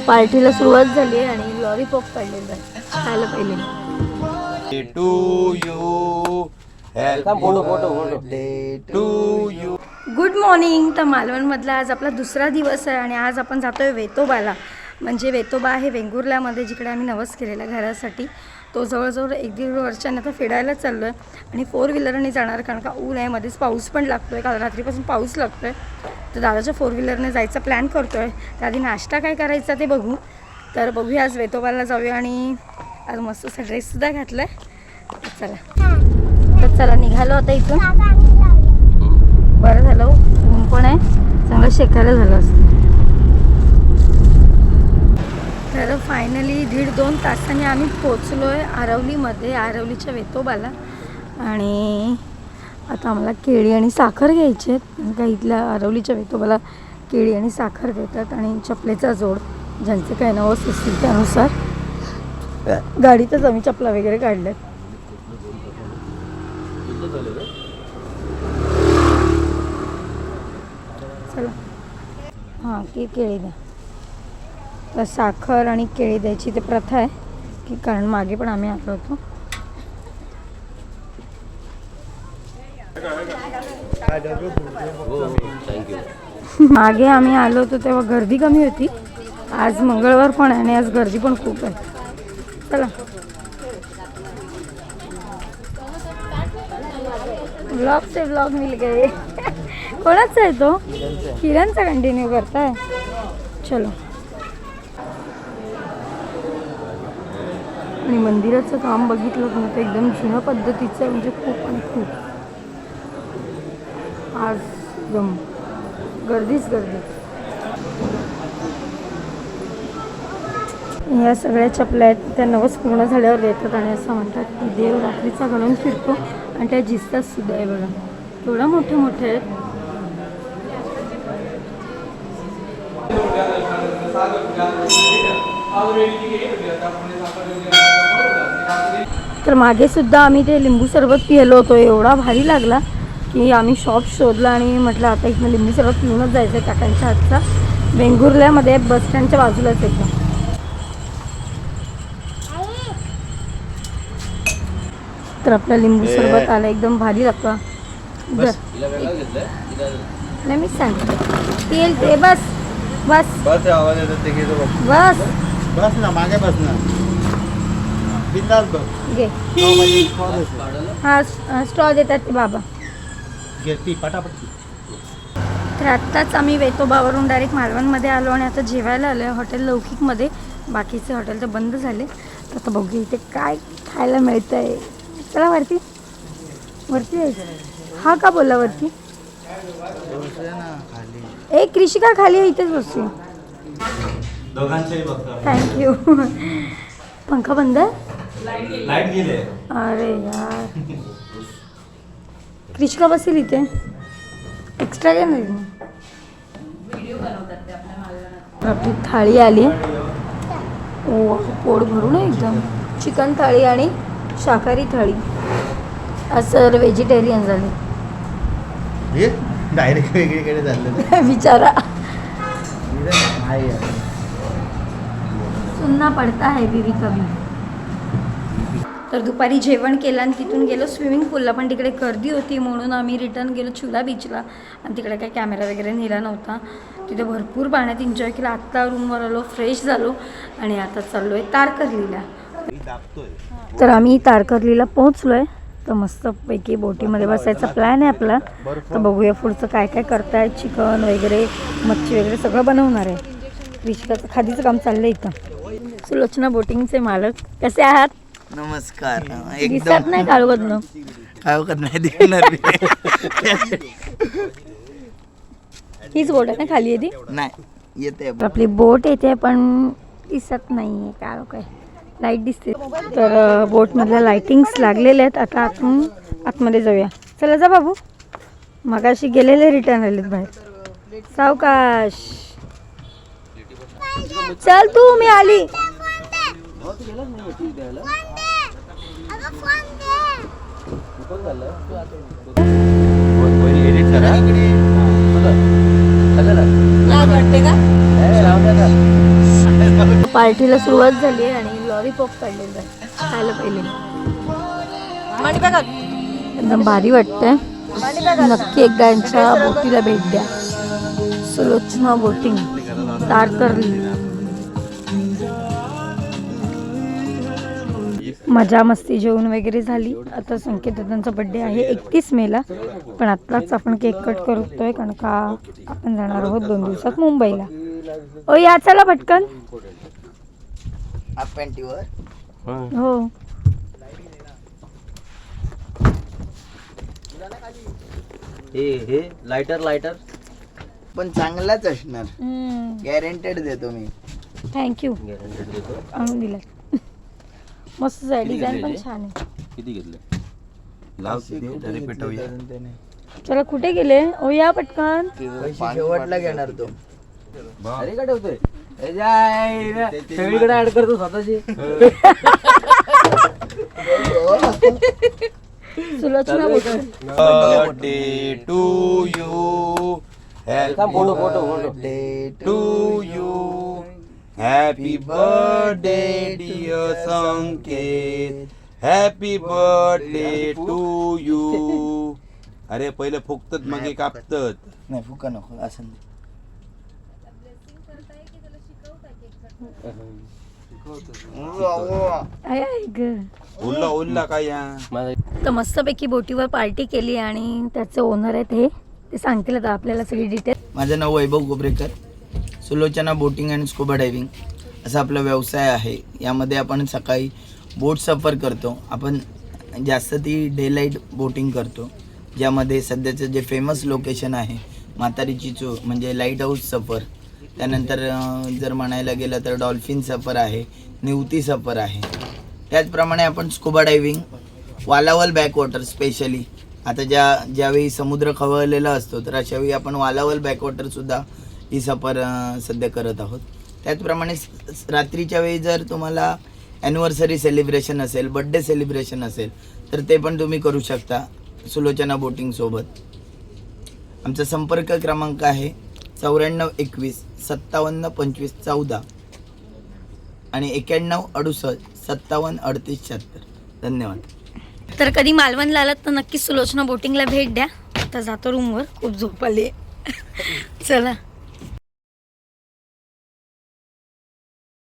पार्टीला सुरुवात झाली आणि लॉलीपॉप काढलेलं आहे खायला पहिले. To you to you. Good morning. तर मालवणमधला आज आपला दुसरा दिवस आहे आणि आज आपण जातोय वेतोबाला. म्हणजे वेतोबा आहे वेंगुर्ल्यामध्ये, जिकडे आम्ही नवस केलेला घरासाठी. तो जवळजवळ 1-1.5 वर्षांनी आता फिरायला चाललो आहे आणि 4 व्हीलरने जाणार, कारण का ऊन आहे, मध्येच पाऊस पण लागतो आहे. काल रात्रीपासून पाऊस लागतो आहे, तर दादाच्या 4 व्हीलरने जायचा प्लॅन करतो आहे. त्याआधी नाश्ता काय करायचा ते बघू. तर बघूया, आज वेतोबाला जाऊया आणि आज मस्त असा ड्रेससुद्धा घातला आहे. तर चला निघालो आता इथून. बरं झालं ऊन पण आहे, चांगलं शेकायला झालं असतं. तर फायनली 1.5-2 तासांनी आम्ही पोचलो आहे आरवलीमध्ये, आरवलीच्या वेतोबाला. आणि आता आम्हाला केळी आणि साखर घ्यायची आहेत, कारण का इथल्या आरवलीच्या वेतोबाला केळी आणि साखर देतात आणि चपलेचा जोड, ज्यांचे काही नवस असतील त्यानुसार. गाडीतच आम्ही चपला वगैरे काढल्यात. चला हां, की केळी द्या. तर साखर आणि केळी द्यायची ते प्रथा आहे, की कारण मागे पण आम्ही आलो होतो. मागे आम्ही आलो होतो तेव्हा गर्दी कमी होती. आज मंगळवार पण आहे आणि आज गर्दी पण खूप आहे. चला व्लॉग से व्लॉग मिल गए. कोणाचा आहे तो? किरणचा कंटिन्यू करताय. चलो. आणि मंदिराचं काम बघितलं ना तर एकदम जुन्या पद्धतीचं आहे, म्हणजे खूप आणि खूप. आज एकदम गर्दीच गर्दी. या सगळ्या चपल्या आहेत त्या नवस पूर्ण झाल्यावर देतात आणि असं म्हणतात की देव रात्रीचा घालून फिरतो आणि त्या जिसतात सुद्धा आहे. बघा केवढ्या मोठे मोठे आहेत. तर मागे सुद्धा आम्ही ते लिंबू सरबत पिलो होतो, एवढा भारी लागला की आम्ही शॉप शोधला आणि म्हटलं आता इथनं लिंबू सरबत पिऊनच जायचं आहे. काकांच्या हातचा, वेंगुर्ल्यामध्ये बस स्टँडच्या बाजूलाच एकदम. तर आपला लिंबू सरबत आला, एकदम भारी लागतो. नाही मी सांगते तेल ते बस बस बस आवाज येतो ते घेतो बस बस ना मागे बस ना बिंदास बस घे. हा स्ट्रॉ देतात ते बाबा. घेती पटापट. तर आत्ताच आम्ही वेतोबावरून डायरेक्ट मालवणमध्ये आलो आणि आता जेवायला आलो आहे हॉटेल लौकिकमध्ये. बाकीचे हॉटेल तर बंद झाले. तर आता बघूया इथे काय खायला मिळतं आहे. चला वरती वरती जायचं. हा का बोलला वरती? ए कृषिका खाली इथेच बसू. थँक्यू. पंखा बंद आहे, लाईट गेले. अरे यार. कृषिका बसेल इथे, एक्स्ट्रा काय नाही. आपली थाळी आली आहे. ओ पोट भरून आहे एकदम. चिकन थाळी आणि शाकाहारी थाळी. आज सर व्हेजिटेरियन झाले. डायरेक्ट वेगळीकडे झालं बिचारा. सुनना पडता है बीवी कभी. तर दुपारी जेवण केलं आणि तिथून गेलो स्विमिंग पूलला, पण तिकडे गर्दी होती म्हणून आम्ही रिटर्न गेलो चुला बीचला. आणि तिकडे काही कॅमेरा वगैरे नेला नव्हता. तिथे भरपूर पाण्यात एन्जॉय केला. आत्ता रूमवर आलो, फ्रेश झालो आणि आता चाललो आहे तारकर्लीला. तर आम्ही तारकर्लीला पोहोचलो आहे. तर मस्तपैकी बोटीमध्ये बसायचा प्लॅन आहे आपला. तर बघूया पुढचं काय काय करताय. चिकन वगैरे मच्छी वगैरे सगळं बनवणार आहे. विश्वाचं खादीचं काम चाललं आहे इथं. सुलोचना बोटिंगचे मालक कसे आहात? नमस्कार. दिसत नाही काळवदनं. काळवत नाही दिसणार. हीच बोट आहे ना खाली येते? नाही येते आपली बोट येते पण दिसत नाही आहे काळ. काय लाईट दिसते. तर बोटमधल्या लाईटिंग्स लागलेल्या आहेत. आता आतून आतमध्ये जाऊया. चला जा बाबू. मगाशी गेलेले रिटर्न आलेत बाहेर. सावकाश चल तू, मी आली. पार्टीला सुरुवात झाली आहे आणि लॉलीपॉप काढलेलं आहे खायला पहिले. एकदम भारी वाटतंय. नक्की एकदा यांच्या बोटीला भेट द्या. सुलोचना बोटिंग तारकर्ली. मजा मस्ती जेवण वगैरे झाली. आता संकेत दादांचा बर्थडे आहे 31 मेला, पण आत्ताच आपण केक कट करतोय कारण का आपण जाणार आहोत 2 दिवसात मुंबईला. ओ या चला पटकन. हाफ पॅन्टीवर हो हे लायटर पण चांगलाच असणार, गॅरंटेड देतो मी. थँक्यू आणून दिला. मस्त आहे, डिझाईन पण छान आहे. किती घेतले? लाव तरी पेटवूया. चला कुठे गेले? ओ या पटकन. शेवटला घेणार तो. अरे का ठेवतोय? सगळीकडे ऍड करतो स्वतःची. Sulochana boating. Birthday to you, photo to you, happy birthday dear Sanket, happy birthday to you. अरे पहिले फुकतात मग हे कापतात. नाही फुका नको असं. उरला काय या. तर मस्तपैकी बोटीवर पार्टी केली आणि त्याचे ओनर आहेत ते सांगतील आता आपल्याला सगळी डिटेल. माझं नाव Vaibhav Gobarekar. Sulochana boating and scuba diving असा आपला व्यवसाय आहे. यामध्ये आपण सकाळी बोट सफर करतो. आपण जास्त ती डे लाईट बोटिंग करतो, ज्यामध्ये सध्याचं जे फेमस लोकेशन आहे म्हातारीची चूळ म्हणजे लाईट हाऊस सफर. त्यानंतर जर म्हणायला गेलं तर डॉल्फिन सफर आहे, निवती सफर आहे. त्याचप्रमाणे आपण scuba diving, Walawal backwater specially आता ज्यावेळी समुद्र खवळलेला असतो तर अशावेळी आपण वालावल बॅकवॉटरसुद्धा ही सफर सध्या करत आहोत. त्याचप्रमाणे रात्रीच्या वेळी जर तुम्हाला ॲनिव्हर्सरी सेलिब्रेशन असेल, बड्डे सेलिब्रेशन असेल तर ते पण तुम्ही करू शकता सुलोचना बोटिंगसोबत. आमचा संपर्क क्रमांक आहे 9421 5725 14 आणि 9168 573876. धन्यवाद. तर कधी मालवणला आलात तर नक्की सुलोचना बोटिंगला भेट द्या. आता जातो रूमवर, खूप झोप आली. चला.